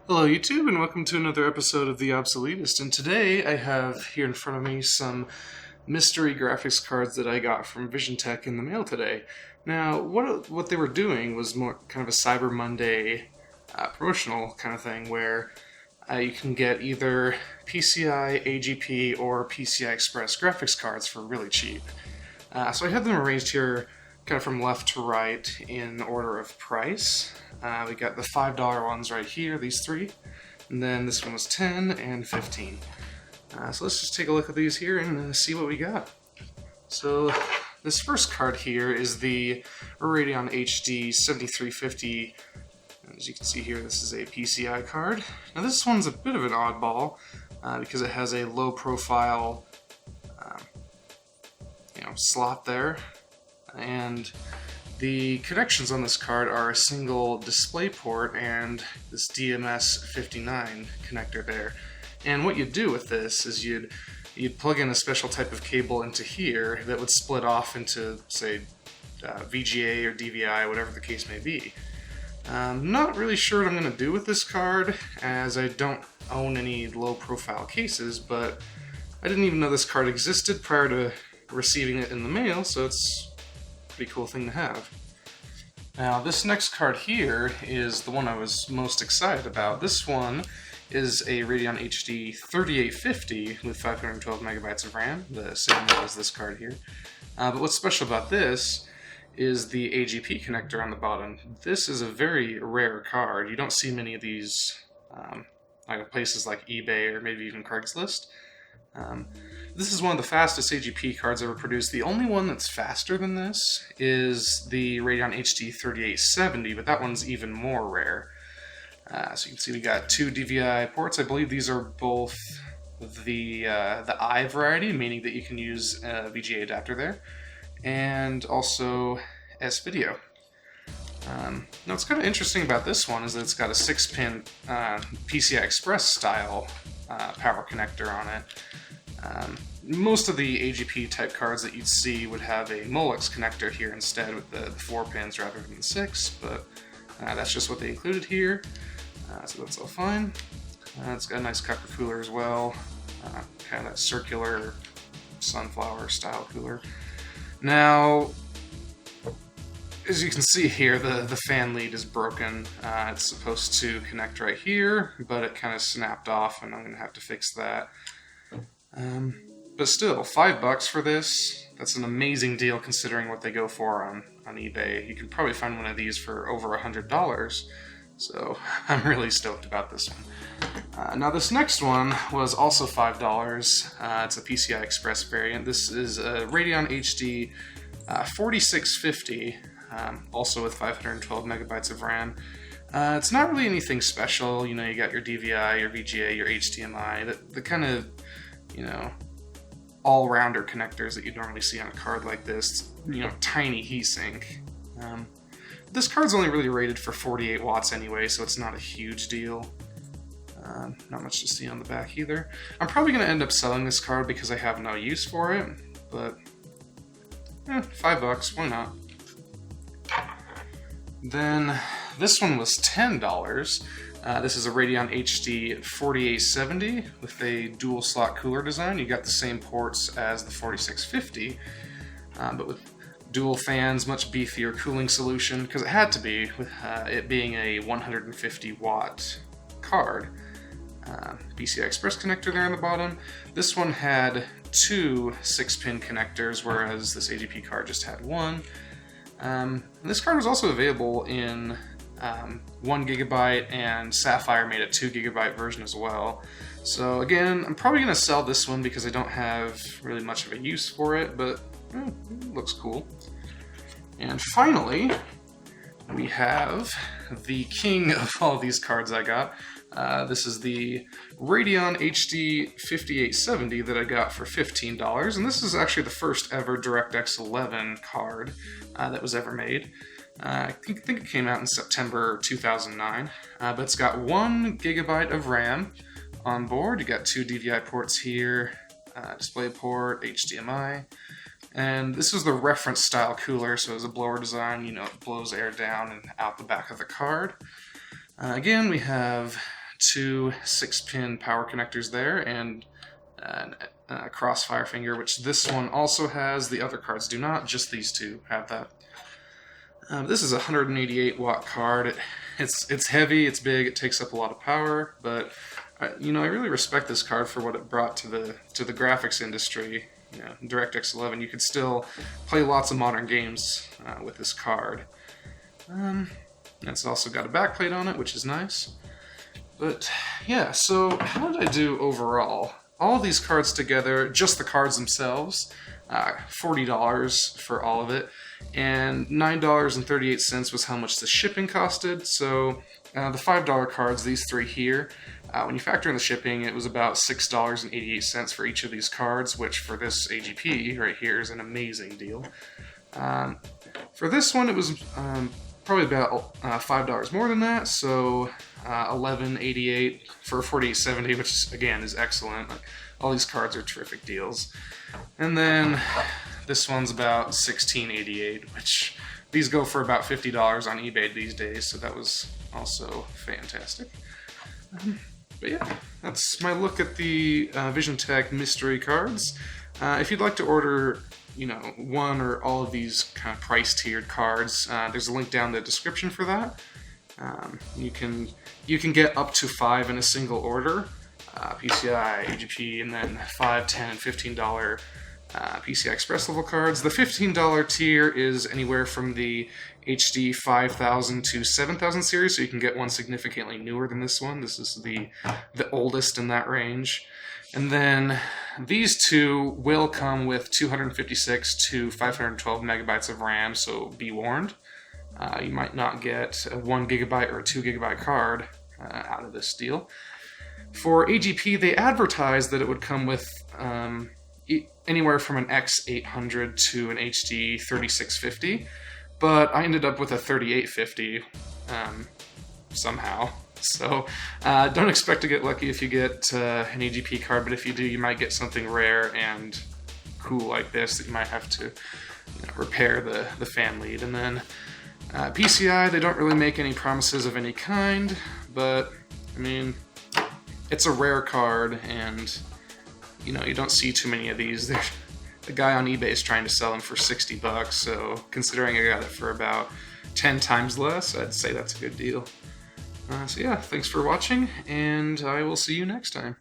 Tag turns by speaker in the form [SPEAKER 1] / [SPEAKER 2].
[SPEAKER 1] Hello YouTube and welcome to another episode of The Obsoletist, and today I have here in front of me some mystery graphics cards that I got from Visiontek in the mail today. Now what they were doing was more kind of a Cyber Monday promotional kind of thing where you can get either PCI, AGP, or PCI Express graphics cards for really cheap. So I have them arranged here kind of from left to right in order of price. We got the $5 ones right here, these three, and then this one was 10 and 15. So let's just take a look at these here and see what we got. So this first card here is the Radeon HD 7350. As you can see here, this is a PCI card. Now this one's a bit of an oddball because it has a low profile slot there, and the connections on this card are a single display port and this DMS59 connector there. And what you'd do with this is you'd plug in a special type of cable into here that would split off into, say, VGA or DVI, whatever the case may be. Not really sure what I'm going to do with this card, as I don't own any low-profile cases, but I didn't even know this card existed prior to receiving it in the mail, so it's a pretty cool thing to have. Now, this next card here is the one I was most excited about. This one is a Radeon HD 3850 with 512 megabytes of RAM, the same as this card here. But what's special about this is the AGP connector on the bottom. This is a very rare card. You don't see many of these like places like eBay or maybe even Craigslist. This is one of the fastest AGP cards ever produced. The only one that's faster than this is the Radeon HD 3870, but that one's even more rare. So you can see we got two DVI ports. I believe these are both the I variety, meaning that you can use a VGA adapter there, and also S-Video. Now what's kind of interesting about this one is that it's got a 6-pin PCI Express style power connector on it. Most of the AGP type cards that you'd see would have a Molex connector here instead with the 4 pins rather than the 6, but that's just what they included here, so that's all fine. It's got a nice copper cooler as well, kind of that circular sunflower style cooler. Now, as you can see here, the fan lead is broken. It's supposed to connect right here, but it kind of snapped off, and I'm going to have to fix that. But still, $5 for this, that's an amazing deal considering what they go for on eBay. You can probably find one of these for over $100, so I'm really stoked about this one. Now this next one was also $5. It's a PCI Express variant. This is a Radeon HD 4650, also with 512 megabytes of RAM. It's not really anything special. You know, you got your DVI, your VGA, your HDMI, the kind of, all-rounder connectors that you normally see on a card like this, tiny heatsink. This card's only really rated for 48 watts anyway, so it's not a huge deal. Not much to see on the back either. I'm probably going to end up selling this card because I have no use for it, but $5, why not? Then this one was $10. This is a Radeon HD 4870 with a dual slot cooler design. You got the same ports as the 4650, but with dual fans, much beefier cooling solution, because it had to be, with it being a 150 watt card. PCI Express connector there on the bottom. This one had two 6-pin connectors, whereas this AGP card just had one. This card was also available in 1GB, and Sapphire made a 2GB version as well. So again, I'm probably going to sell this one because I don't have really much of a use for it, but it looks cool. And finally, we have the king of all these cards I got. This is the Radeon HD 5870 that I got for $15, and this is actually the first ever DirectX 11 card that was ever made. I think it came out in September 2009, but it's got 1 GB of RAM on board. You got 2 DVI ports here, display port, HDMI, and this is the reference style cooler, so it's a blower design, it blows air down and out the back of the card. Again, we have two 6-pin power connectors there, and a crossfire finger, which this one also has. The other cards do not, just these two have that. This is a 188 watt card. It's heavy, it's big, it takes up a lot of power, but I really respect this card for what it brought to the graphics industry. DirectX 11, you could still play lots of modern games with this card. It's also got a backplate on it, which is nice. But yeah, so how did I do overall? All of these cards together, just the cards themselves, $40 for all of it, and $9.38 was how much the shipping costed. So the $5 cards, these three here, when you factor in the shipping, it was about $6.88 for each of these cards, which for this AGP right here is an amazing deal. For this one, it was probably about $5 more than that, so $11.88 for $48.70, which again is excellent. All these cards are terrific deals. And then this one's about $16.88, which these go for about $50 on eBay these days, so that was also fantastic. But yeah, that's my look at the Visiontek mystery cards. If you'd like to order one or all of these kind of price-tiered cards, there's a link down in the description for that. You can get up to 5 in a single order, PCI, AGP, and then $5, $10, and $15 PCI Express level cards. The $15 tier is anywhere from the HD 5000 to 7000 series, so you can get one significantly newer than this one. This is the oldest in that range. And then these two will come with 256 to 512 megabytes of RAM, so be warned. You might not get a 1 gigabyte or a 2 gigabyte card out of this deal. For AGP, they advertised that it would come with anywhere from an X800 to an HD 3650, but I ended up with a 3850 somehow. So don't expect to get lucky if you get an AGP card, but if you do, you might get something rare and cool like this that you might have to repair the fan lead. And then PCI, they don't really make any promises of any kind, but I mean, it's a rare card, and you don't see too many of these. The guy on eBay is trying to sell them for $60, so considering I got it for about 10 times less, I'd say that's a good deal. So yeah, thanks for watching, and I will see you next time.